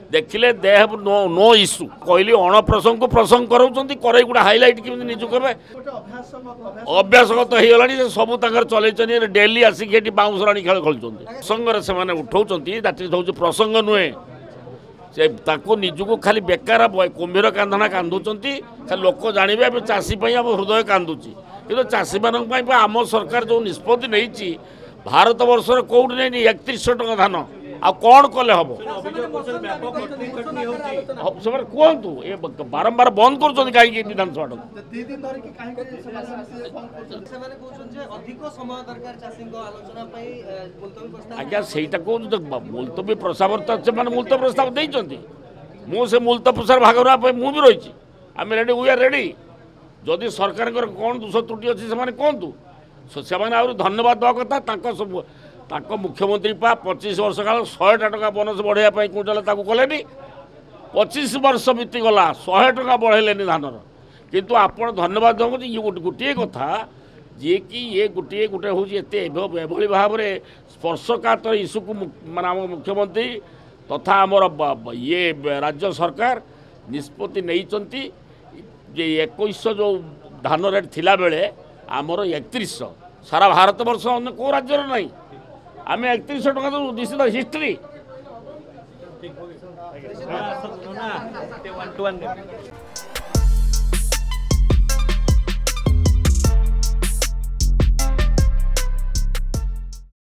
देखिले they have no issue कहली अणप्रसंग को प्रसंग कराई गुड़ा हाइलाइट केमी निज कहे अभ्यासगत हो सब चल डेली आसिक बाउंसराणी खेल खेलुं प्रसंग से उठाऊँ दैट इज हूँ प्रसंग नुहे से निजक खाली बेकार कुंभीर कांधना कांदुंट खाली लोक जानवे चाषी आम हृदय कांदुची कि चाषी मान आम सरकार जो निष्पत्ति नहीं भारत वर्षर कौटी नहीं 3100 टका धान आ कौन कले हम कहतु ये बारंबार बंद कर कहीं विधानसभा आज्ञा से मुलतवी प्रस्ताव से मुलत प्रस्ताव देते मुझे मुलत प्रस्ताव भाग मुझे रही आम रेडी वी आर रेडी जदि सरकार कौन दोष त्रुटि अच्छी से कहतु से धन्यवाद दवा कथा मुख्यमंत्री 25 वर्ष काल 100 टका बोनस बढ़ाई क्विंटाल कले 25 वर्ष बीतीगला 100 टका बढ़ेले धानर किंतु आपण धन्यवाद दूँ गोटे कथा जी कि ये गोटे गोटे हूँ एभली भाव में स्पर्शकातर इश्यू को माने आम मुख्यमंत्री तथा आमर ये राज्य सरकार निष्पत्ति नहीं 2100 जो धान रेट थिला बेले आमर 3100 सारा भारत वर्ष अन्य को राज्य नहीं आम 3100 टका तो दिस इज हिस्ट्री।